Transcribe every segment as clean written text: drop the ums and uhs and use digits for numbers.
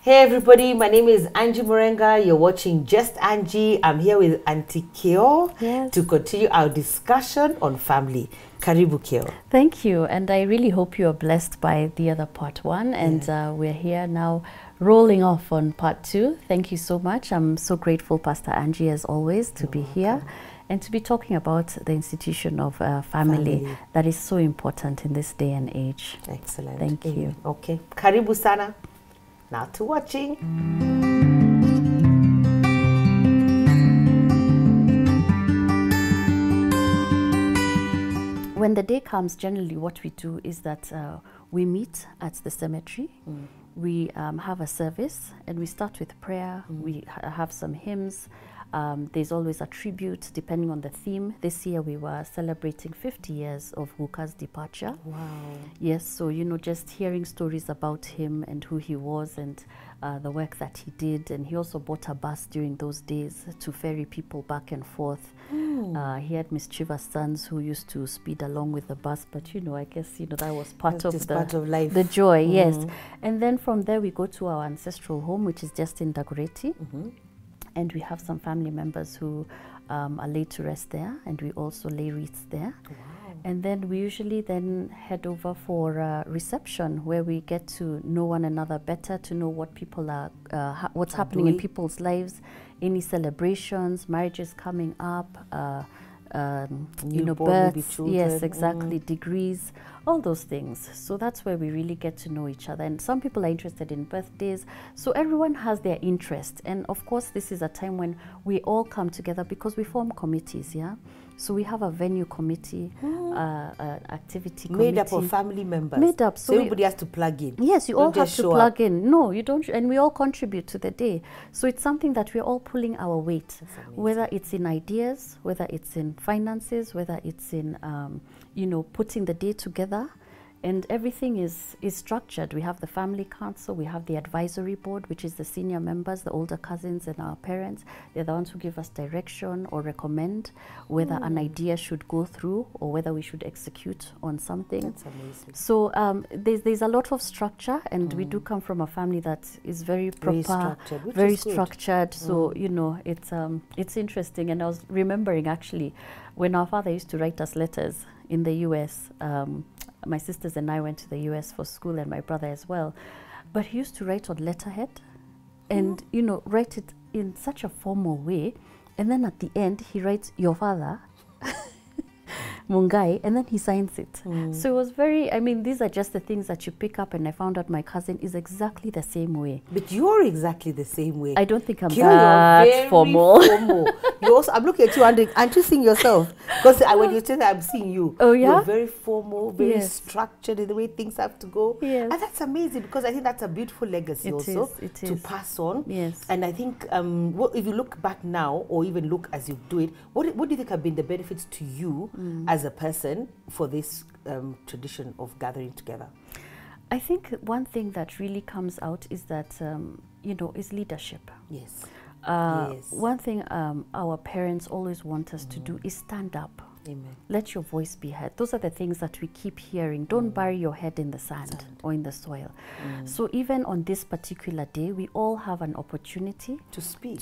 Hey everybody, my name is Angie Murenga. You're watching Just Angie. I'm here with Aunty Kio to continue our discussion on family. Karibu Kio. Thank you, and I really hope you are blessed by the other part one, and we're here now rolling off on part two. Thank you so much. I'm so grateful, Pastor Angie, as always, to be here and to be talking about the institution of family that is so important in this day and age. Excellent. Thank you. Okay. Karibu sana. Now to watching. When the day comes, generally what we do is that we meet at the cemetery. We have a service and we start with prayer. We have some hymns. There's always a tribute depending on the theme. This year we were celebrating 50 years of Huka's departure. Wow. Yes, so you know, just hearing stories about him and who he was and the work that he did. And he also bought a bus during those days to ferry people back and forth. He had mischievous sons who used to speed along with the bus, but you know, I guess, you know, that was part of life. The joy, yes. And then from there we go to our ancestral home, which is just in Dagoretti. And we have some family members who are laid to rest there, and we also lay wreaths there. Wow. And then we usually then head over for reception, where we get to know one another better, to know what people are, what's happening in people's lives, any celebrations, marriages coming up, you know, births, yes, exactly, degrees, all those things. So that's where we really get to know each other. And some people are interested in birthdays, so everyone has their interest. And of course, this is a time when we all come together because we form committees, yeah? So we have a venue committee, activity committee. Made up of family members. Made up. So everybody has to plug in. Yes, you all have to plug in. No, you don't. And we all contribute to the day. So it's something that we're all pulling our weight, whether it's in ideas, whether it's in finances, whether it's in, you know, putting the day together. And everything is structured. We have the family council, we have the advisory board, which is the senior members, the older cousins and our parents. They're the ones who give us direction or recommend whether an idea should go through or whether we should execute on something. That's amazing. So there's a lot of structure, and we do come from a family that is very proper, very structured. So, you know, it's interesting. And I was remembering actually when our father used to write us letters in the US, my sisters and I went to the US for school, and my brother as well. But he used to write on letterhead and, you know, write it in such a formal way. And then at the end, he writes, "Your father," Mungai, and then he signs it. So it was very, I mean, these are just the things that you pick up, and I found out my cousin is exactly the same way. But you're exactly the same way. I don't think I'm that formal. You also, I'm looking at you, and you seeing yourself. Because when you say that, I'm seeing you. Oh, yeah? You're very formal, very structured in the way things have to go. Yes. And that's amazing, because I think that's a beautiful legacy to pass on. Yes. And I think if you look back now, or even look as you do it, what do you think have been the benefits to you as a person for this tradition of gathering together? I think one thing that really comes out is that, you know, is leadership. Yes. One thing our parents always want us to do is stand up. Amen. Let your voice be heard. Those are the things that we keep hearing. Don't bury your head in the sand or in the soil. So even on this particular day, we all have an opportunity to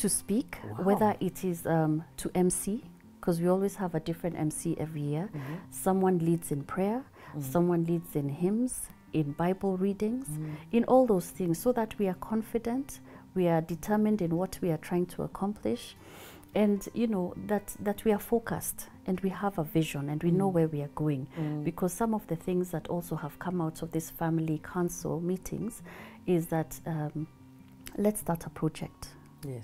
speak, whether it is to MC, because we always have a different MC every year. Someone leads in prayer, someone leads in hymns, in Bible readings, in all those things, so that we are confident, we are determined in what we are trying to accomplish, and you know, that we are focused and we have a vision and we know where we are going. Because some of the things that also have come out of this family council meetings is that let's start a project.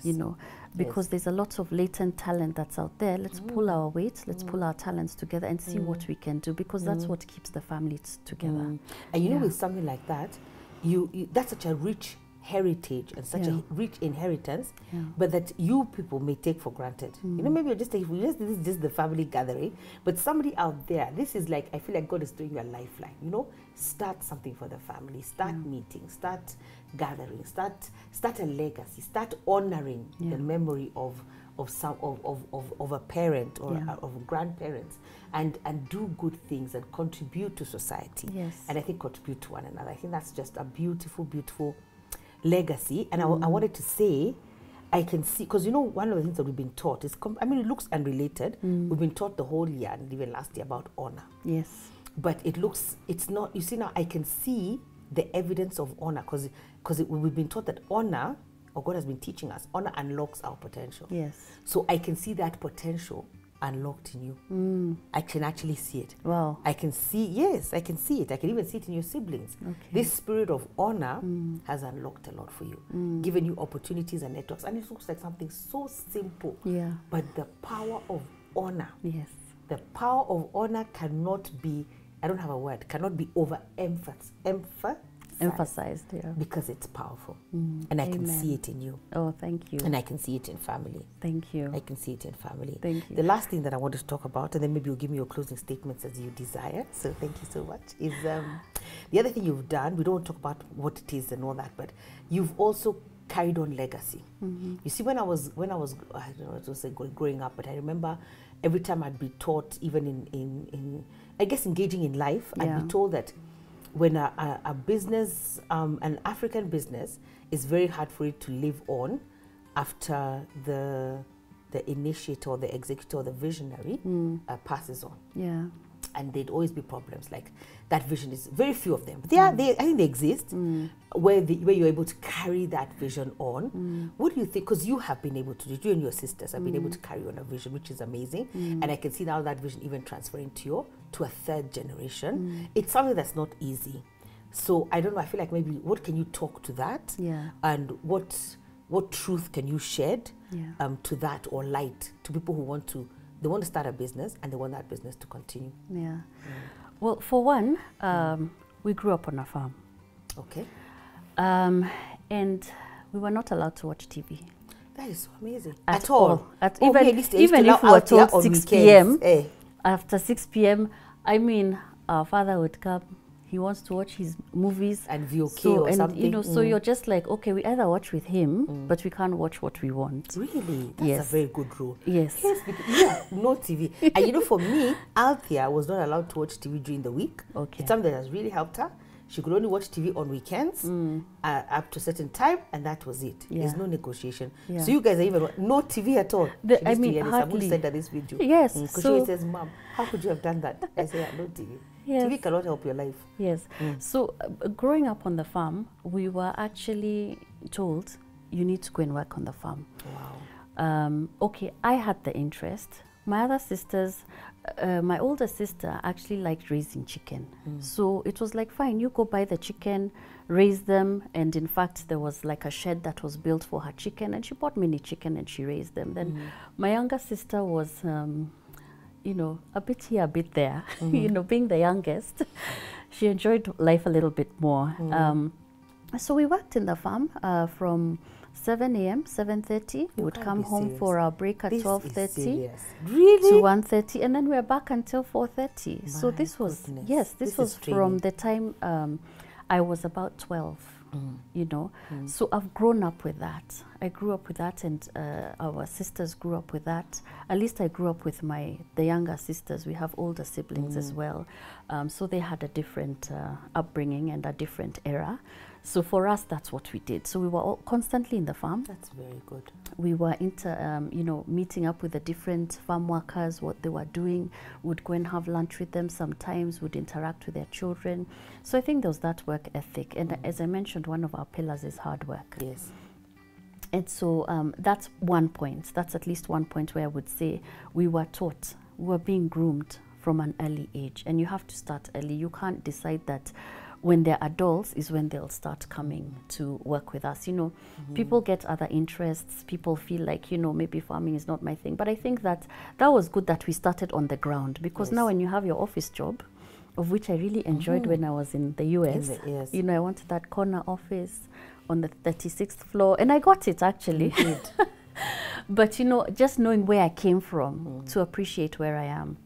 You know, because there's a lot of latent talent that's out there. Let's pull our weight, let's pull our talents together and see what we can do, because that's what keeps the families together. And you know, with something like that, you that's such a rich heritage and such a rich inheritance, but that you people may take for granted. You know, maybe this is just the family gathering, but somebody out there, this is like, I feel like God is doing you a lifeline. You know, start something for the family, start meetings, start gathering, start a legacy, start honoring the memory of a parent or of grandparents, and do good things and contribute to society. And I think contribute to one another. I think that's just a beautiful legacy, and I wanted to say, I can see, because you know, one of the things that we've been taught is, I mean, it looks unrelated. We've been taught the whole year and even last year about honor. Yes. But it's not, you see now, I can see the evidence of honor, because we've been taught that honor, or God has been teaching us, honor unlocks our potential. Yes. So I can see that potential unlocked in you. I can actually see it. Wow. I can see, yes, I can see it. I can even see it in your siblings. Okay. This spirit of honor has unlocked a lot for you, given you opportunities and networks. And it looks like something so simple. Yeah. But the power of honor. Yes. The power of honor cannot be, I don't have a word, cannot be emphasized, yeah. because it's powerful. And I can see it in you. Oh, thank you. And I can see it in family. Thank you. I can see it in family. Thank you. The last thing that I want to talk about, and then maybe you'll give me your closing statements as you desire, so thank you so much, is the other thing you've done. We don't talk about what it is and all that, but you've also carried on legacy. You see, when I was I don't know what to say, growing up, but I remember every time I'd be taught, even in I guess engaging in life, I'd be told that when a business, an African business, is very hard for it to live on after the initiator or the executor or the visionary passes on. Yeah. And there'd always be problems. Like, that vision is very few of them. But I think they exist, where you're able to carry that vision on. What do you think? Because you have been able to do it. You and your sisters have been able to carry on a vision, which is amazing. And I can see now that vision even transferring to a third generation. It's something that's not easy. So I don't know, I feel like maybe what can you talk to that? Yeah. And what truth can you shed to that, or light to people who want to start a business and they want that business to continue? Yeah. Well, for one, we grew up on a farm. Okay. And we were not allowed to watch TV. That is so amazing. At all. Even if we were told 6 p.m., after 6 p.m., I mean, our father would come. He wants to watch his movies and VOK or something. You know, so you're just like, okay, we either watch with him, but we can't watch what we want. Really? That's a very good rule. Yes. Yes, no TV. And you know, for me, Althea was not allowed to watch TV during the week. Okay. It's something that has really helped her. She could only watch TV on weekends up to a certain time, and that was it. Yeah. There's no negotiation. Yeah. So you guys are even no TV at all. I mean, hardly. Someone sent her this video. Yes. Because she says, "Mom, how could you have done that?" I say, "No TV. Yes. TV cannot help your life." Yes. So growing up on the farm, we were actually told, you need to go and work on the farm. Wow. Okay, I had the interest. My other sisters, my older sister actually liked raising chicken. So it was like, fine, you go buy the chicken, raise them. And in fact, there was like a shed that was built for her chicken, and she bought mini chicken and she raised them. Then my younger sister was, you know, a bit here, a bit there. You know, being the youngest, she enjoyed life a little bit more. So we worked in the farm from 7 a.m., 7:30. We would come home for our break at 12:30 really? to 1:30, and then we're back until 4:30. So this was, yes, this was from the time I was about 12, you know. So I've grown up with that. I grew up with that, and our sisters grew up with that. At least I grew up with the younger sisters. We have older siblings as well. So they had a different upbringing and a different era. So for us, that's what we did. So we were all constantly in the farm. That's very good. We were you know, meeting up with the different farm workers, what they were doing. Would go and have lunch with them sometimes, would interact with their children. So I think there was that work ethic. And as I mentioned, one of our pillars is hard work. Yes. And so that's one point. That's at least one point where I would say we were taught, we were being groomed from an early age. And you have to start early. You can't decide that when they're adults is when they'll start coming to work with us. You know, people get other interests. People feel like, you know, maybe farming is not my thing. But I think that was good that we started on the ground, because now when you have your office job, of which I really enjoyed when I was in the US, you know, I wanted that corner office on the 36th floor, and I got it actually. But, you know, just knowing where I came from to appreciate where I am.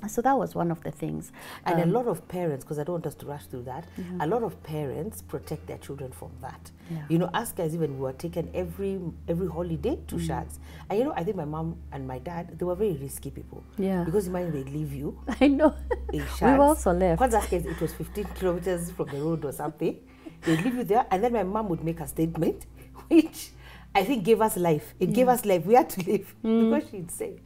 So that was one of the things. And a lot of parents, because I don't want us to rush through that, a lot of parents protect their children from that. You know, us guys even were taken every holiday to shags. And, you know, I think my mom and my dad, they were very risky people. Yeah. Because imagine they leave you. I know. In shags. We were also left. Because it was 15 kilometers from the road or something. They'd leave you there, and then my mom would make a statement, which I think gave us life. It gave us life. We had to live because she'd say,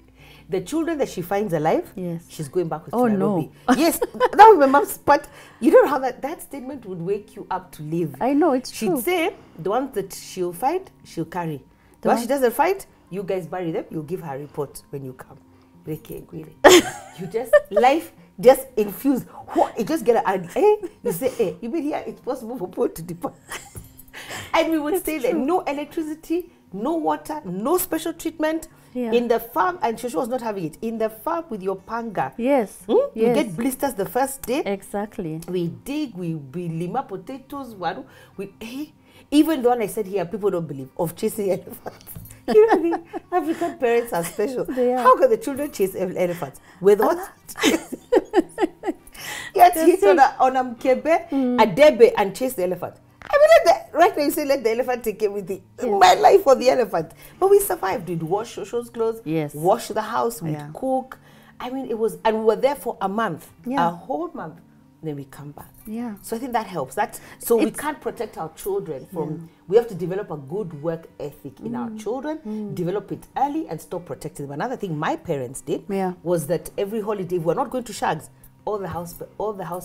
the children that she finds alive, she's going back with Nairobi. No. Yes, that was my mom's part. You know how that statement would wake you up to live. I know, it's true. She'd say, the ones that she'll find, she'll carry. The ones she doesn't find, you guys bury them, you'll give her a report when you come. You just, life just infused. You just get you say, hey, you mean here it's possible for people to depart. And we would stay there. No electricity, no water, no special treatment. In the farm, and Shosho was not having it. In the farm with your panga. Yes. You get blisters the first day. Exactly. We dig, we lima potatoes. Even the one I said here, people don't believe, of chasing elephants. You know what I mean? African parents are special. How can the children chase elephants? With what? Yes, hit on a mkebe, a debe, and chase the elephant. I mean, right now you say, let the elephant take everything. My life for the elephant. But we survived. We'd wash Shosho's clothes, wash the house, we'd cook. I mean, it was, and we were there for a month, a whole month. Then we come back. So I think that helps. So we can't protect our children from, we have to develop a good work ethic in our children, develop it early and stop protecting them. Another thing my parents did was that every holiday, if we're not going to shags, all the house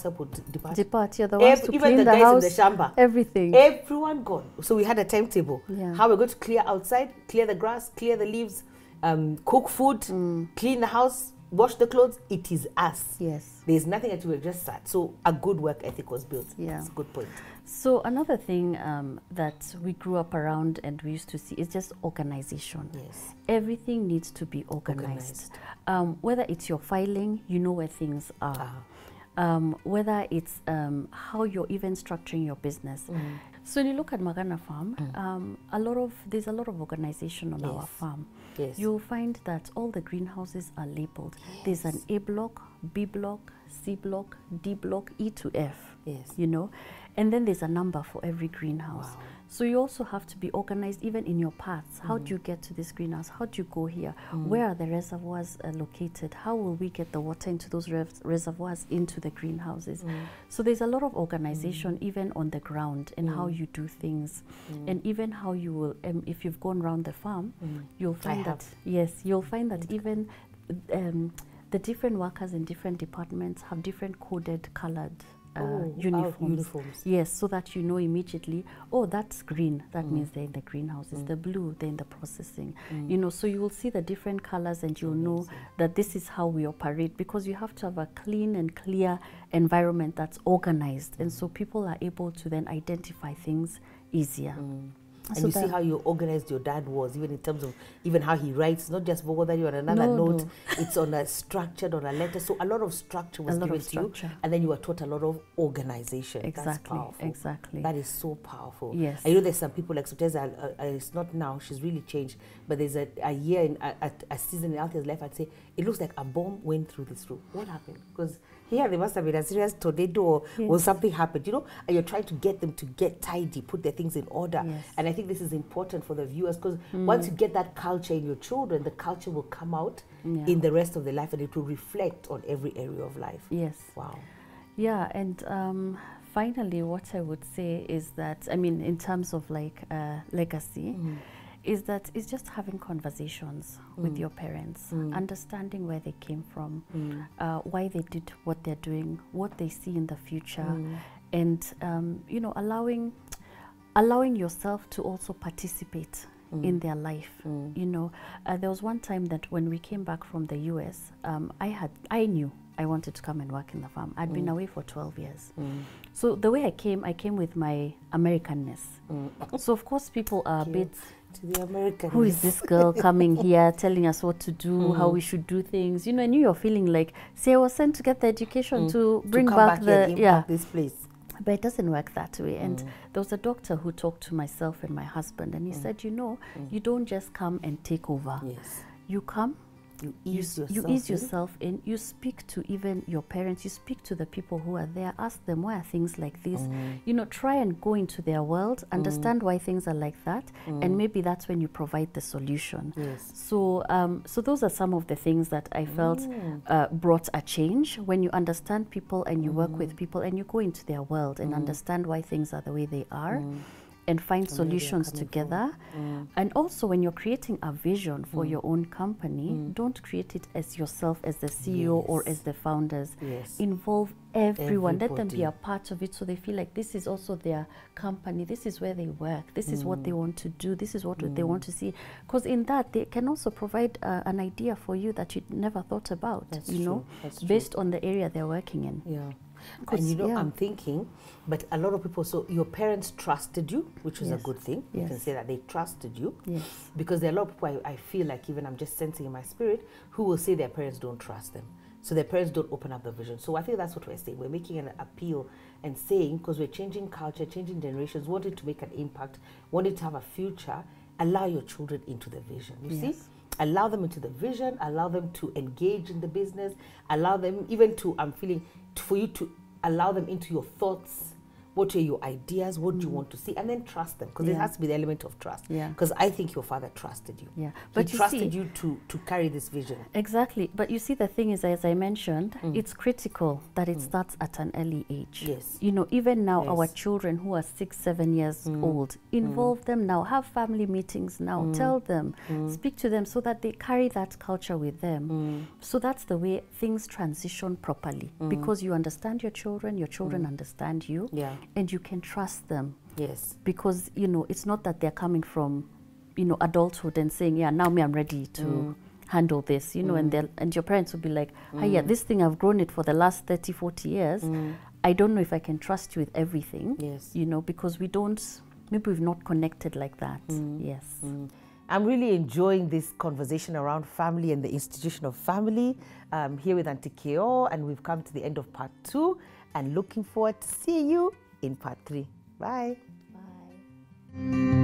help would depart. The ones to even clean the guys house, in the shamba. Everything. Everyone gone. So we had a timetable. How we're going to clear outside, clear the grass, clear the leaves, cook food, clean the house, wash the clothes. It is us. Yes. There's nothing that we were just sat. So a good work ethic was built. That's a good point. So another thing that we grew up around and we used to see is just organization. Yes. Everything needs to be organized. Whether it's your filing, you know where things are. Whether it's how you're even structuring your business. So when you look at Magana Farm, there's a lot of organization on our farm. You'll find that all the greenhouses are labeled. There's an A block, B block, C block, D block, E to F. You know, and then there's a number for every greenhouse. So you also have to be organized even in your paths. How do you get to this greenhouse? How do you go here? Where are the reservoirs located? How will we get the water into those reservoirs into the greenhouses? So there's a lot of organization even on the ground and how you do things. And even how you will, if you've gone around the farm, you'll find you'll find that even the different workers in different departments have different coded colored uniforms. Yes, so that you know immediately, oh, that's green, that means they're in the greenhouses. The blue, they're in the processing. You know, so you will see the different colors and you'll know that this is how we operate, because you have to have a clean and clear environment that's organized, and so people are able to then identify things easier. And so you see how you organized your dad was, even in terms of even how he writes, not just vocabulary on another note, it's on a structured on a letter. So a lot of structure was given to you, and then you were taught a lot of organization. That's powerful. Exactly. That is so powerful. Yes. I know there's some people like Soteza, it's not now, she's really changed, but there's a year in a season in Althea's life, I'd say, it looks like a bomb went through this room. What happened? Because here there must have been a serious tornado or something happened, you know, and you're trying to get them to get tidy, put their things in order. And I think this is important for the viewers, because once you get that culture in your children, the culture will come out in the rest of their life, and it will reflect on every area of life. Wow. Yeah, and finally what I would say is that, I mean, in terms of like legacy, is that it's just having conversations with your parents, understanding where they came from, why they did what they're doing, what they see in the future, and you know, allowing yourself to also participate in their life. You know, there was one time that when we came back from the US, I knew I wanted to come and work in the farm. I'd been away for 12 years. So the way I came with my Americanness. So of course people are a bit, to the American, who is this girl coming here telling us what to do, how we should do things, you know, and you're feeling like, say, I was sent to get the education to bring back this place. But it doesn't work that way. And there was a doctor who talked to myself and my husband, and he said, you know, you don't just come and take over. You come, You ease yourself in. You speak to even your parents. You speak to the people who are there. Ask them, why are things like this? You know, try and go into their world, understand why things are like that, and maybe that's when you provide the solution. Yes. So, so those are some of the things that I felt brought a change. When you understand people and you work with people and you go into their world and understand why things are the way they are. And find solutions together. And also when you're creating a vision for your own company, don't create it as yourself as the CEO or as the founders. Involve everyone. Let them be a part of it so they feel like this is also their company. This is where they work. This is what they want to do. This is what they want to see. Because in that, they can also provide an idea for you that you never thought about, you know, based on the area they're working in. Yeah. And you know, I'm thinking, but a lot of people, so your parents trusted you, which was a good thing. You can say that they trusted you. Because there are a lot of people, I feel like, even I'm just sensing in my spirit, who will say their parents don't trust them. So their parents don't open up the vision. So I think that's what we're saying. We're making an appeal and saying, because we're changing culture, changing generations, wanting to make an impact, wanting to have a future, allow your children into the vision. You see? Allow them into the vision, allow them to engage in the business, allow them even to, I'm feeling, for you to allow them into your thoughts, what are your ideas, what do you want to see, and then trust them, because there has to be the element of trust. Because I think your father trusted you. But he trusted you to carry this vision. Exactly. But you see, the thing is, as I mentioned, it's critical that it starts at an early age. You know, even now, our children who are 6, 7 years old, involve them now, have family meetings now, tell them, speak to them so that they carry that culture with them. So that's the way things transition properly, because you understand your children understand you. And you can trust them. Because, you know, it's not that they're coming from, you know, adulthood and saying, yeah, now I'm ready to handle this, you know, and your parents will be like, hey, yeah, this thing, I've grown it for the last 30, 40 years. I don't know if I can trust you with everything, you know, because maybe we've not connected like that. I'm really enjoying this conversation around family and the institution of family here with Aunty Kio, and we've come to the end of part 2 and looking forward to seeing you in part 3. Bye. Bye.